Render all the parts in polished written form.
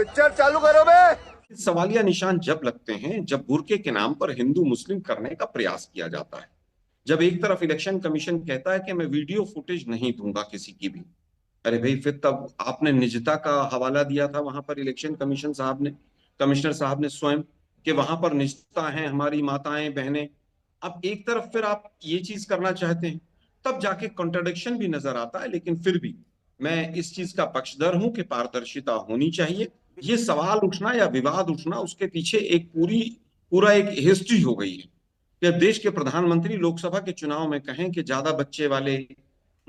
Picture चालू करो बे। सवालिया निशान जब लगते हैं जब बुर्के के नाम पर हिंदू मुस्लिम करने का प्रयास किया जाता है। जब एक तरफ इलेक्शन कमीशन कहता है कि मैं वीडियो फुटेज नहीं दूंगा किसी की भी। अरे भाई, फिर तब आपने निजता का हवाला दिया था वहां पर इलेक्शन कमीशन साहब ने, कमिश्नर साहब ने स्वयं, कि वहां पर निजता है, हमारी माताएं बहनें। अब एक तरफ फिर आप ये चीज करना चाहते हैं, तब जाके कॉन्ट्रडिक्शन भी नजर आता है। लेकिन फिर भी मैं इस चीज का पक्षधर हूं कि पारदर्शिता होनी चाहिए। ये सवाल उठना या विवाद उठना, उसके पीछे एक पूरा एक हिस्ट्री हो गई है कि देश के प्रधानमंत्री लोकसभा के चुनाव में कहें कि ज्यादा बच्चे वाले,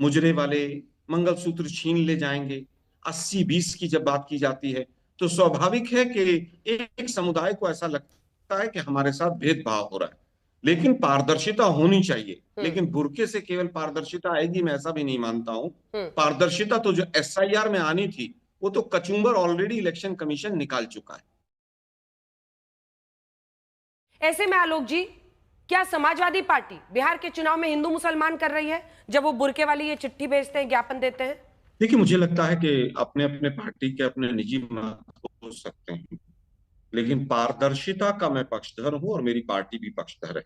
मुजरे वाले मंगलसूत्र छीन ले जाएंगे। 80-20 की जब बात की जाती है तो स्वाभाविक है कि एक समुदाय को ऐसा लगता है कि हमारे साथ भेदभाव हो रहा है। लेकिन पारदर्शिता होनी चाहिए। लेकिन बुर्के से केवल पारदर्शिता आएगी, मैं ऐसा भी नहीं मानता हूं। पारदर्शिता तो जो एसआईआर में आनी थी, वो तो कचूंबर ऑलरेडी इलेक्शन कमीशन निकाल चुका है। ऐसे में आलोक जी, क्या समाजवादी पार्टी बिहार के चुनाव में हिंदू मुसलमान कर रही है जब वो बुर्के वाली ये चिट्ठी भेजते हैं, ज्ञापन देते हैं? देखिए, मुझे लगता है कि अपने अपने पार्टी के अपने निजी मत हो सकते हैं, लेकिन पारदर्शिता का मैं पक्षधर हूं और मेरी पार्टी भी पक्षधर है।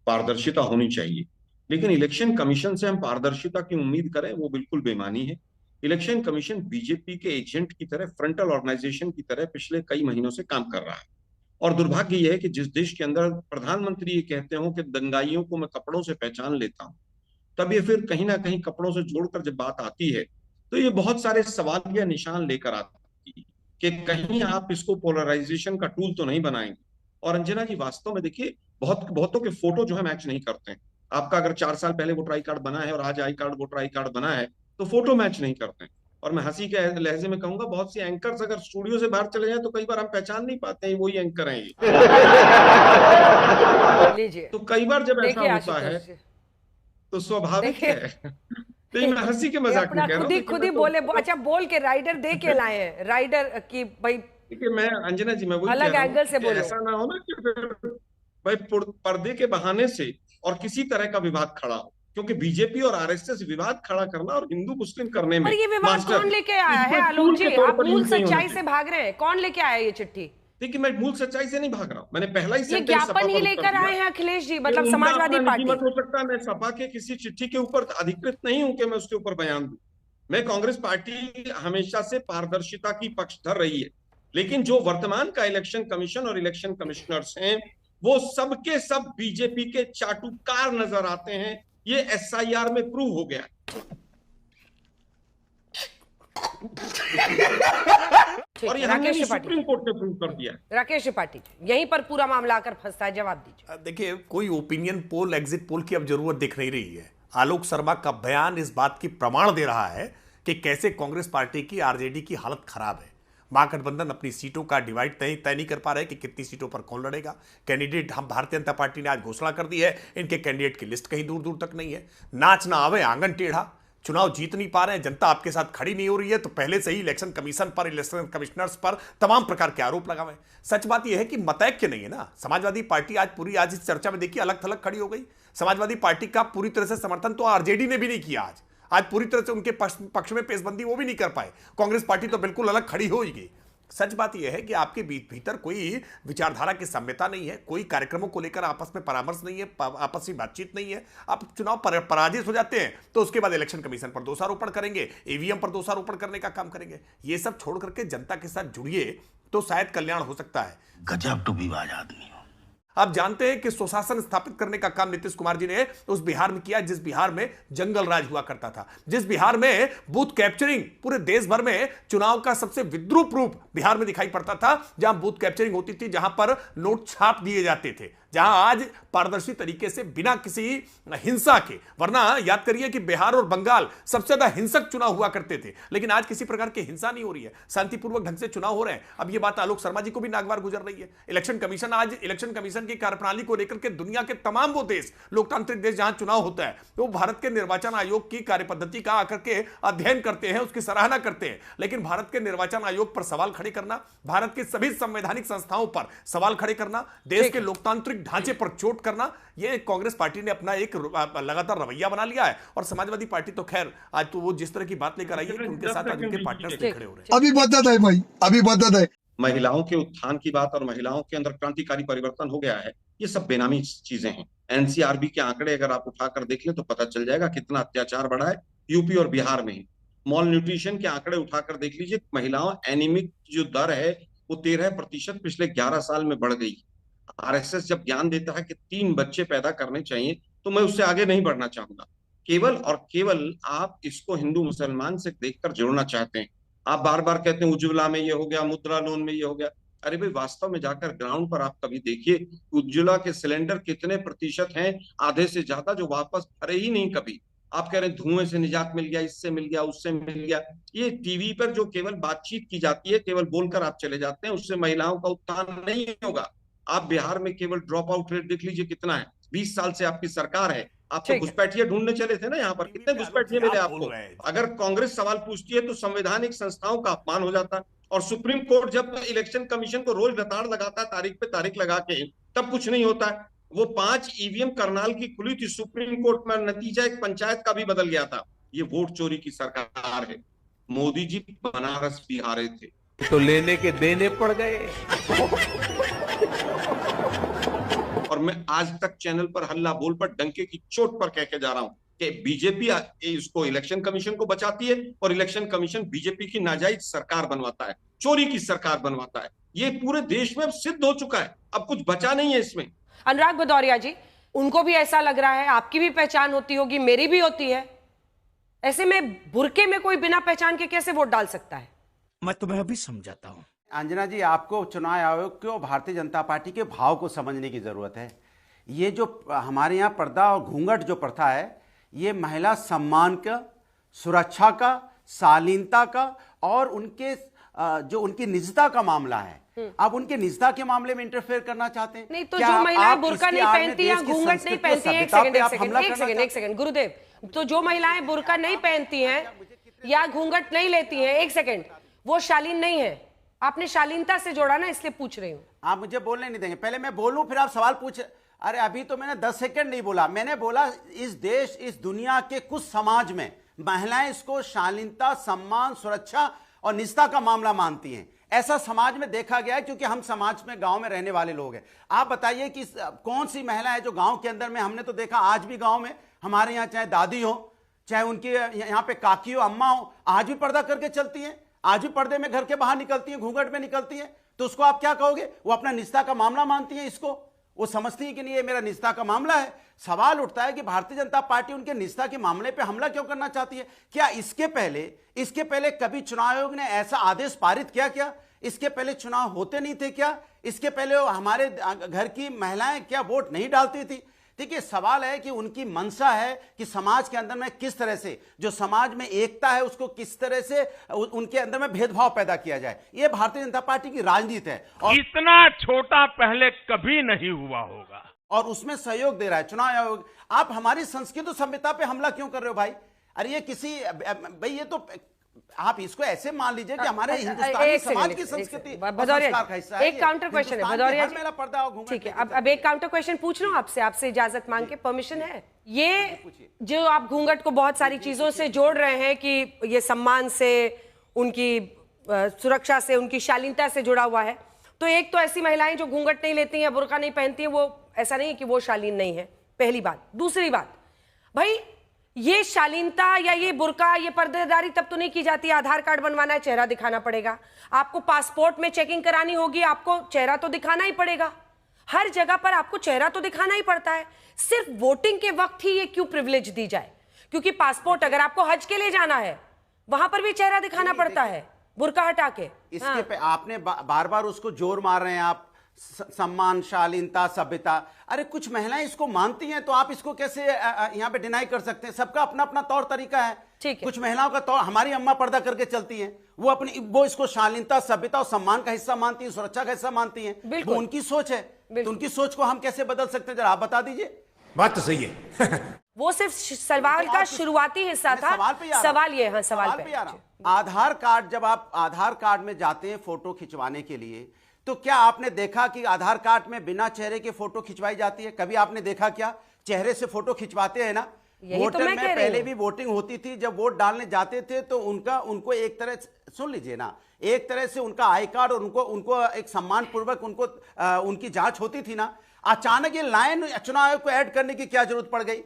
पारदर्शिता होनी चाहिए, लेकिन इलेक्शन कमीशन से हम पारदर्शिता की उम्मीद करें वो बिल्कुल बेमानी है। इलेक्शन कमीशन बीजेपी के एजेंट की तरह, फ्रंटल ऑर्गेनाइजेशन की तरह पिछले कई महीनों से काम कर रहा है। और दुर्भाग्य यह है कि जिस देश के अंदर प्रधानमंत्री ये कहते हो कि दंगाइयों को मैं कपड़ों से पहचान लेता हूं, तब ये फिर कहीं ना कहीं कपड़ों से जोड़कर जब बात आती है तो ये बहुत सारे सवाल या निशान लेकर आती है कि कहीं आप इसको पोलराइजेशन का टूल तो नहीं बनाएंगे। और अंजना जी, वास्तव में देखिए, बहुतों के फोटो जो है मैच नहीं करते हैं। आपका अगर 4 साल पहले वोटर आई कार्ड बना है और आज I card voter I card बना है, तो फोटो मैच नहीं करते हैं। और मैं हंसी के लहजे में कहूंगा, बहुत सी एंकर्स अगर स्टूडियो से बाहर चले जाए तो कई बार हम पहचान नहीं पाते हैं वही एंकर हैं ये। लीजिए, तो कई बार जब ऐसा देखिए होता है आशुतोष जी, तो स्वाभाविक देखिए है। तो ये मैं हंसी के मजाक में अपना कह रहा हूँ, खुद ही बोले, अच्छा बोल के राइडर दे के लाए हैं, राइडर की भाई देखिए मैं, अंजना जी, मैं वही कह अलग रहा हूँ एंगल से कि बोलो। ऐसा ना हो ना कि फिर भाई पर्दे के बहाने से और किसी तरह का विवाद खड़ा हो, क्योंकि बीजेपी और आरएसएस विवाद खड़ा करना और हिंदू मुस्लिम करने पर में ये विवाद मास्टर कौन है। लेके आया है इसको एक आलोक टूल जी? के तौर आप पर मूल यूज नहीं होना सच्चाई से चाहिए। भाग रहे हैं, कौन लेके आया ये चिट्ठी? देखिए, मैं मूल सच्चाई से नहीं भाग रहा हूं, मैंने पहला ही ये सेंटेंस सपा ज्ञापन ही पर उत्तर लेकर दिया आए हैं अखिलेश जी, कि मतलब उनका समाजवादी अपना निजी पार्टी। मत हो सकता है। मैं सपा के किसी चिट्ठी के ऊपर अधिकृत नहीं हूं कि मैं उसके ऊपर बयान दूं। मैं, कांग्रेस पार्टी हमेशा से पारदर्शिता की पक्षधर रही है। लेकिन जो वर्तमान का इलेक्शन कमीशन और इलेक्शन कमिश्नर्स हैं, वो सबके सब बीजेपी के चाटुकार नजर आते हैं। ये एसआईआर में प्रूव हो गया। और ये हमने राकेश भी त्रिपाठी, सुप्रीम कोर्ट ने प्रूव कर दिया। राकेश त्रिपाठी, यहीं पर पूरा मामला आकर फंसता है, जवाब दीजिए। देखिए, कोई ओपिनियन पोल, एग्जिट पोल की अब जरूरत दिख नहीं रही है। आलोक शर्मा का बयान इस बात की प्रमाण दे रहा है कि कैसे कांग्रेस पार्टी की, आरजेडी की हालत खराब है। महागठबंधन अपनी सीटों का डिवाइड तय नहीं कर पा रहे कि कितनी सीटों पर कौन लड़ेगा। कैंडिडेट, हम भारतीय जनता पार्टी ने आज घोषणा कर दी है, इनके कैंडिडेट की लिस्ट कहीं दूर दूर तक नहीं है। नाच ना आवे आंगन टेढ़ा, चुनाव जीत नहीं पा रहे हैं, जनता आपके साथ खड़ी नहीं हो रही है, तो पहले से ही इलेक्शन कमीशन पर, इलेक्शन कमिश्नर्स पर तमाम प्रकार के आरोप लगा हुए। सच बात यह है कि मतैक्य नहीं है ना। समाजवादी पार्टी आज इस चर्चा में देखिए अलग थलग खड़ी हो गई। समाजवादी पार्टी का पूरी तरह से समर्थन तो आरजेडी ने भी नहीं किया। आज पूरी तरह से उनके पक्ष में पेशबंदी वो भी नहीं कर पाए। कांग्रेस पार्टी तो बिल्कुल अलग खड़ी हो ही गई। सच बात यह है कि आपके भीतर कोई विचारधारा की साम्यता नहीं है, कोई कार्यक्रमों को लेकर आपस में परामर्श नहीं है, आपस में बातचीत नहीं है। आप चुनाव पराजित हो जाते हैं तो उसके बाद इलेक्शन कमीशन पर दोषारोपण करेंगे, ईवीएम पर दोषारोपण करने का काम करेंगे। ये सब छोड़ करके जनता के साथ जुड़िए तो शायद कल्याण हो सकता है। गजब टूबीबाज आदमी हो। आप जानते हैं कि सुशासन स्थापित करने का काम नीतीश कुमार जी ने उस बिहार में किया जिस बिहार में जंगल राज हुआ करता था, जिस बिहार में बूथ कैप्चरिंग पूरे देश भर में चुनाव का सबसे विद्रूप रूप बिहार में दिखाई पड़ता था, जहां बूथ कैप्चरिंग होती थी, जहां पर नोट छाप दिए जाते थे, जहां आज पारदर्शी तरीके से बिना किसी हिंसा के, वरना याद करिए कि बिहार और बंगाल सबसे ज्यादा हिंसक चुनाव हुआ करते थे, लेकिन आज किसी प्रकार की हिंसा नहीं हो रही है, शांतिपूर्वक ढंग से चुनाव हो रहे हैं। अब ये बात आलोक शर्मा जी को भी नागवार गुजर रही है। इलेक्शन कमीशन, आज इलेक्शन कमीशन की कार्यप्रणाली को लेकर के दुनिया के तमाम वो देश, लोकतांत्रिक देश जहां चुनाव होता है, वो भारत के निर्वाचन आयोग की कार्यपद्धति का आकर के अध्ययन करते हैं, उसकी सराहना करते हैं। लेकिन भारत के निर्वाचन आयोग पर सवाल खड़े करना, भारत के सभी संवैधानिक संस्थाओं पर सवाल खड़े करना, देश के लोकतांत्रिक ढांचे पर चोट करना, ये कांग्रेस पार्टी ने अपना एक लगातार रवैया बना लिया है। और समाजवादी पार्टी तो खैर आज तो वो जिस तरह की बात लेकर आई है कि उनके साथ आज उनके पार्टनर्स खड़े हो रहे हैं। अभी बदत है भाई, अभी बदत है। महिलाओं के उत्थान की बात और महिलाओं के अंदर क्रांतिकारी परिवर्तन हो गया है, ये सब बेनामी चीजें हैं। एनसीआरबी के आंकड़े अगर आप उठाकर देख लें तो पता चल जाएगा कितना अत्याचार बढ़ा है यूपी और बिहार में ही। मॉल न्यूट्रिशन के आंकड़े उठाकर देख लीजिए, महिलाओं एनीमिक जो दर है वो 13% पिछले 11 साल में बढ़ गई। आरएसएस जब ज्ञान देता है कि 3 बच्चे पैदा करने चाहिए, तो मैं उससे आगे नहीं बढ़ना चाहूंगा। केवल और केवल आप इसको हिंदू मुसलमान से देखकर जोड़ना चाहते हैं। आप बार बार कहते हैं उज्ज्वला में ये हो गया, मुद्रा लोन में ये हो गया। अरे भाई, वास्तव में जाकर ग्राउंड पर आप कभी देखिए उज्ज्वला के सिलेंडर कितने प्रतिशत हैं, आधे से ज्यादा जो वापस भरे ही नहीं कभी। आप कह रहे हैं धुएं से निजात मिल गया, इससे मिल गया, उससे मिल गया। ये टीवी पर जो केवल बातचीत की जाती है, केवल बोलकर आप चले जाते हैं, उससे महिलाओं का उत्थान नहीं होगा। आप बिहार में केवल ड्रॉप आउट रेट देख लीजिए कितना है। 20 साल से आपकी सरकार है, आप तो घुसपैठिए ढूंढने चले थे ना यहाँ पर, कितने घुसपैठिए मिले आपको? अगर कांग्रेस सवाल पूछती है तो संवैधानिक संस्थाओं का अपमान हो जाता है। और सुप्रीम कोर्ट जब इलेक्शन कमीशन को रोज रताड़ लगाता है, तारीख पे तारीख लगा के, तब कुछ नहीं होता है। वो 5 ईवीएम करनाल की खुली थी सुप्रीम कोर्ट में, नतीजा एक पंचायत का भी बदल गया था। ये वोट चोरी की सरकार है। मोदी जी बनारस भी हारे थे तो लेने के देने पड़ गए। और मैं आज तक चैनल पर हल्ला बोल पर डंके की चोट पर कह के जा रहा हूं कि बीजेपी इसको इलेक्शन कमीशन को बचाती है और इलेक्शन कमीशन बीजेपी की नाजायज सरकार बनवाता है, चोरी की सरकार बनवाता है। ये पूरे देश में अब सिद्ध हो चुका है, अब कुछ बचा नहीं है इसमें। अनुराग भदौरिया जी, उनको भी ऐसा लग रहा है, आपकी भी पहचान होती होगी, मेरी भी होती है, ऐसे में बुरके में कोई बिना पहचान के कैसे वोट डाल सकता है? मैं तुम्हें अभी समझाता हूँ। अंजना जी, आपको चुनाव आयोग को भारतीय जनता पार्टी के भाव को समझने की जरूरत है। ये जो हमारे यहाँ पर्दा और घूंघट जो प्रथा है, ये महिला सम्मान का, सुरक्षा का, शालीनता का और उनके जो उनकी निजता का मामला है। अब उनके निजता के मामले में इंटरफेयर करना चाहते हैं। नहीं तो जो महिलाएं बुर्का नहीं पहनती या घूंघट नहीं पहनती हैं, एक सेकंड गुरुदेव, तो जो महिलाएं बुर्का नहीं पहनती हैं या घूंघट नहीं लेती हैं, एक सेकंड, वो शालीन नहीं है। आपने शालीनता से जोड़ा ना, इसलिए पूछ रही हूँ। आप मुझे बोलने नहीं देंगे, पहले मैं बोलूं फिर आप सवाल पूछ। अरे अभी तो मैंने 10 सेकंड नहीं बोला, मैंने बोला इस देश, इस दुनिया के कुछ समाज में महिलाएं इसको शालीनता, सम्मान, सुरक्षा और निजता का मामला मानती हैं। ऐसा समाज में देखा गया है, क्योंकि हम समाज में, गांव में रहने वाले लोग हैं। आप बताइए कि कौन सी महिला है जो गांव के अंदर में, हमने तो देखा आज भी गांव में हमारे यहाँ चाहे दादी हो, चाहे उनकी यहाँ पे काकी हो, अम्मा हो, आज भी पर्दा करके चलती हैं, आज भी पर्दे में घर के बाहर निकलती हैं, घूंघट में निकलती हैं। तो उसको आप क्या कहोगे? वो अपना निजता का मामला मानती हैं, इसको वो समझती है कि नहीं ये मेरा निजता का मामला है। सवाल उठता है कि भारतीय जनता पार्टी उनके निजता के मामले पे हमला क्यों करना चाहती है? क्या इसके पहले कभी चुनाव आयोग ने ऐसा आदेश पारित किया? क्या इसके पहले चुनाव होते नहीं थे? क्या इसके पहले हमारे घर की महिलाएं क्या वोट नहीं डालती थी? देखिए, सवाल है कि उनकी मंशा है कि समाज के अंदर में किस तरह से, जो समाज में एकता है उसको किस तरह से उनके अंदर में भेदभाव पैदा किया जाए। ये भारतीय जनता पार्टी की राजनीति है और इतना छोटा पहले कभी नहीं हुआ होगा, और उसमें सहयोग दे रहा है चुनाव आयोग। आप हमारी संस्कृति और सभ्यता पे हमला क्यों कर रहे हो भाई? अरे ये किसी भाई, ये तो आप इसको ऐसे मान लीजिए कि हमारे हिंदुस्तानी समाज की संस्कृति भदौरिया, एक काउंटर क्वेश्चन है भदौरिया जी, ठीक है। अब एक काउंटर क्वेश्चन पूछ रहा हूं आपसे इजाजत मांग के, परमिशन है? ये जो आप घूंघट को बहुत सारी चीजों से जोड़ रहे हैं कि ये सम्मान से, उनकी सुरक्षा से, उनकी शालीनता से जुड़ा हुआ है, तो एक तो ऐसी महिलाएं जो घूंघट नहीं लेती हैं, बुर्का नहीं पहनती हैं, वो ऐसा नहीं है कि वो शालीन नहीं है, पहली बात। दूसरी बात, भाई ये शालीनता या ये बुर्का, ये पर्देदारी तब तो नहीं की जाती। आधार कार्ड बनवाना है, चेहरा दिखाना पड़ेगा। आपको पासपोर्ट में चेकिंग करानी होगी, आपको चेहरा तो दिखाना ही पड़ेगा। हर जगह पर आपको चेहरा तो दिखाना ही पड़ता है। सिर्फ वोटिंग के वक्त ही ये क्यों प्रिविलेज दी जाए? क्योंकि पासपोर्ट, अगर आपको हज के लिए जाना है, वहां पर भी चेहरा दिखाना पड़ता है, बुर्का हटा के। इसके पे आपने बार बार उसको जोर मार रहे हैं आप, सम्मान, शालीनता, सभ्यता। अरे कुछ महिलाएं इसको मानती हैं, तो आप इसको कैसे यहाँ पे डिनाई कर सकते हैं? सबका अपना अपना तौर तरीका है। ठीक है। कुछ महिलाओं का तौर, हमारी अम्मा पर्दा करके चलती हैं, वो इसको शालीनता, सभ्यता और सम्मान का हिस्सा मानती हैं, सुरक्षा का हिस्सा मानती हैं। वो उनकी सोच है, तो उनकी सोच को हम कैसे बदल सकते हैं? जरा आप बता दीजिए। बात तो सही है। वो सिर्फ सवाल का शुरुआती हिस्सा था। सवाल ये, हाँ, सवाल पे आधार कार्ड, जब आप आधार कार्ड में जाते हैं फोटो खिंचवाने के लिए, तो क्या आपने देखा कि आधार कार्ड में बिना चेहरे के फोटो खिंचवाई जाती है? कभी आपने देखा क्या? चेहरे से फोटो खिंचवाते हैं ना, यही तो वोटर मैं में कह रही पहले हूं। भी वोटिंग होती थी, जब वोट डालने जाते थे तो उनको एक तरह सुन लीजिए ना, एक तरह से उनका आई कार्ड और उनको एक सम्मान पूर्वक उनकी जांच होती थी ना। अचानक ये लाइन चुनाव आयोग को ऐड करने की क्या जरूरत पड़ गई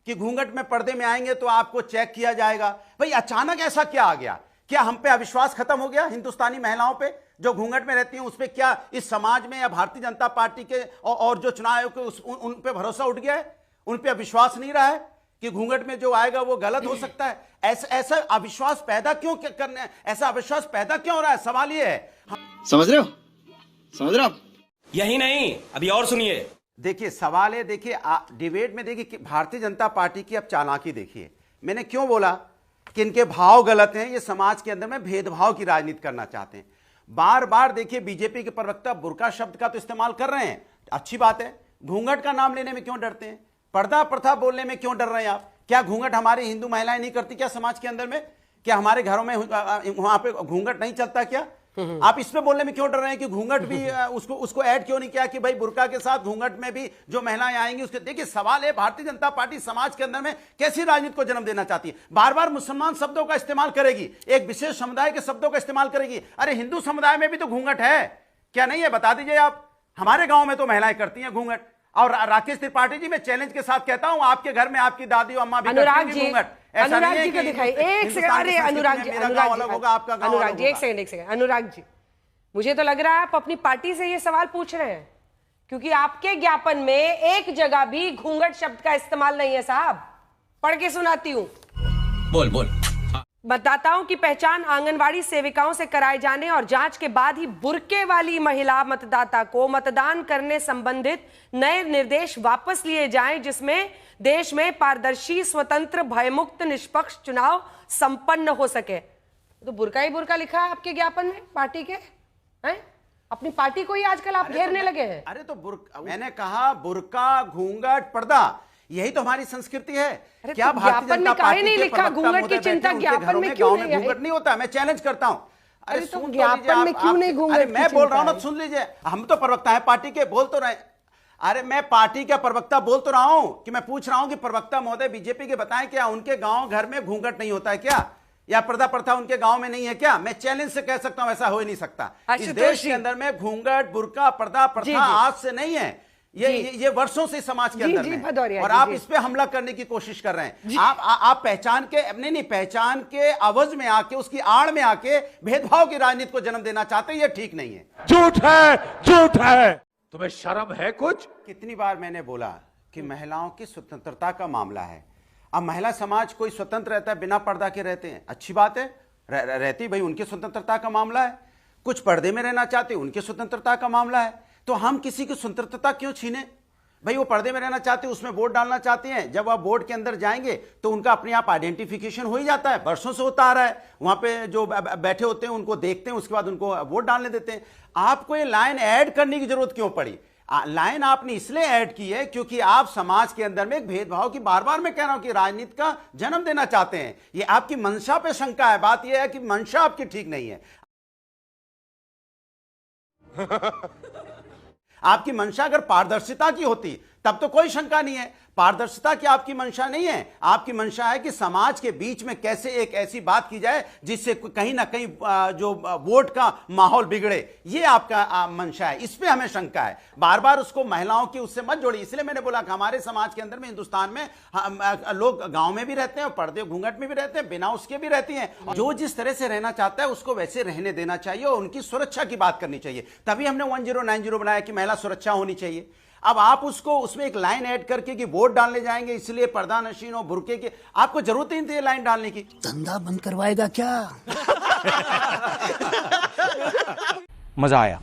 कि घूंघट में पर्दे में आएंगे तो आपको चेक किया जाएगा? भाई अचानक ऐसा क्या आ गया? क्या हम पे अविश्वास खत्म हो गया हिंदुस्तानी महिलाओं पे जो घूंघट में रहती हैं? उस पे क्या इस समाज में या भारतीय जनता पार्टी के और जो चुनाव आयोग के उन पे भरोसा उठ गया है? उन पे अविश्वास नहीं रहा है कि घूंघट में जो आएगा वो गलत हो सकता है? ऐसा अविश्वास पैदा क्यों करने, ऐसा अविश्वास पैदा क्यों हो रहा है? सवाल ये है। समझ रहे हो? यही नहीं, अभी और सुनिए। देखिए सवाल है, देखिए डिबेट में देखिए कि भारतीय जनता पार्टी की अब चालाकी देखिए। मैंने क्यों बोला कि इनके भाव गलत हैं, ये समाज के अंदर में भेदभाव की राजनीति करना चाहते हैं। बार बार देखिए बीजेपी के प्रवक्ता बुर्का शब्द का तो इस्तेमाल कर रहे हैं, अच्छी बात है। घूंघट का नाम लेने में क्यों डरते हैं? पर्दा प्रथा बोलने में क्यों डर रहे हैं आप? क्या घूंघट हमारी हिंदू महिलाएं नहीं करती क्या समाज के अंदर में? क्या हमारे घरों में वहां पे घूंघट नहीं चलता क्या? आप इस पे बोलने में क्यों डर रहे हैं कि घूंघट भी उसको ऐड क्यों नहीं किया कि भाई बुर्का के साथ घूंघट में भी जो महिलाएं आएंगी उसके? देखिए सवाल है, भारतीय जनता पार्टी समाज के अंदर में कैसी राजनीति को जन्म देना चाहती है? बार बार मुसलमान शब्दों का इस्तेमाल करेगी, एक विशेष समुदाय के शब्दों का इस्तेमाल करेगी। अरे हिंदू समुदाय में भी तो घूंघट है, क्या नहीं है? बता दीजिए आप। हमारे गांव में तो महिलाएं करती हैं घूंघट। और राकेश त्रिपाठी जी, मैं चैलेंज के साथ कहता हूं, आपके घर में आपकी दादी और अम्मा भी अनुराग जी, घूंघट। अनुराग जी को दिखाई एक सेकंड। अरे अनुराग जी, अनुराग जी एक सेकंड। अनुराग जी, मुझे तो लग रहा है आप अपनी पार्टी से ये सवाल पूछ रहे हैं, क्योंकि आपके ज्ञापन में एक जगह भी घूंघट शब्द का इस्तेमाल नहीं है साहब। पढ़ के सुनाती हूं। बोल। बताता हूं कि पहचान आंगनवाड़ी सेविकाओं से कराए जाने और जांच के बाद ही बुर्के वाली महिला मतदाता को मतदान करने संबंधित नए निर्देश वापस लिए जाएं, जिसमें देश में पारदर्शी, स्वतंत्र, भयमुक्त, निष्पक्ष चुनाव संपन्न हो सके। तो बुर्का ही बुर्का लिखा है आपके ज्ञापन में पार्टी के हैं? अपनी पार्टी को ही आजकल आप घेरने लगे हैं। अरे तो मैंने कहा बुर्का, घूंघट, पर्दा, यही तो हमारी संस्कृति है। क्या भारतीय जनता पार्टी नहीं लिखा घूंघट की चिंता ज्ञापन में क्यों नहीं? घूंघट नहीं होता, मैं चैलेंज करता हूं। अरे तो ज्ञापन में क्यों नहीं घूंघट? अरे मैं बोल रहा हूं ना, सुन लीजिए। हम तो प्रवक्ता है पार्टी के, बोल तो रहे। अरे मैं पार्टी का प्रवक्ता बोल तो रहा हूं कि मैं पूछ रहा हूं कि प्रवक्ता महोदय बीजेपी के बताएं, क्या उनके गांव घर में घूंघट नहीं होता है क्या? या पर्दा प्रथा उनके गांव में नहीं है क्या? मैं चैलेंज से कह सकता हूं ऐसा हो ही नहीं सकता। इस देश के अंदर में घूंघट, बुर्का, पर्दा प्रथा आज से नहीं है, ये वर्षों से समाज के अंदर में, और आप इस पे हमला करने की कोशिश कर रहे हैं। आप पहचान के अवज में आके, उसकी आड़ में आके भेदभाव की राजनीति को जन्म देना चाहते हैं। ये ठीक नहीं है, झूठ है। तुम्हें शर्म है कुछ? कितनी बार मैंने बोला कि महिलाओं की स्वतंत्रता का मामला है। अब महिला समाज कोई स्वतंत्र रहता है, बिना पर्दा के रहते हैं, अच्छी बात है, रहती, भाई उनकी स्वतंत्रता का मामला है। कुछ पर्दे में रहना चाहते हैं, उनकी स्वतंत्रता का मामला है। तो हम किसी की स्वतंत्रता क्यों छीने? भाई वो पर्दे में रहना चाहते हैं, उसमें वोट डालना चाहते हैं, जब आप वोट के अंदर जाएंगे तो उनका अपने आप आइडेंटिफिकेशन हो ही जाता है, वर्षों से होता आ रहा है। वहां पे जो बैठे होते हैं उनको देखते हैं, उसके बाद उनको वोट डालने देते हैं। आपको ये लाइन ऐड करने की जरूरत क्यों पड़ी? लाइन आपने इसलिए ऐड की है क्योंकि आप समाज के अंदर में एक भेदभाव की, बार बार मैं कह रहा हूं कि राजनीति का जन्म देना चाहते हैं। ये आपकी मंशा पे शंका है। बात यह है कि मंशा आपकी ठीक नहीं है। आपकी मंशा अगर पारदर्शिता की होती तब तो कोई शंका नहीं है। पारदर्शिता की आपकी मंशा नहीं है, आपकी मंशा है कि समाज के बीच में कैसे एक ऐसी बात की जाए जिससे कहीं ना कहीं जो वोट का माहौल बिगड़े, ये आपका मंशा है। इस पे हमें शंका है। बार बार उसको महिलाओं की उससे मत जोड़िए। इसलिए मैंने बोला कि हमारे समाज के अंदर में, हिंदुस्तान में लोग गांव में भी रहते हैं और पर्दे घूंघट में भी रहते हैं, बिना उसके भी रहती हैं। जो जिस तरह से रहना चाहता है उसको वैसे रहने देना चाहिए और उनकी सुरक्षा की बात करनी चाहिए। तभी हमने 1090 बनाया कि महिला सुरक्षा होनी चाहिए। अब आप उसमें एक लाइन ऐड करके कि वोट डालने जाएंगे इसलिए पर्दा नशीन और बुर्के के, आपको जरूरत ही नहीं थी लाइन डालने की। धंधा बंद करवाएगा क्या? मजा आया।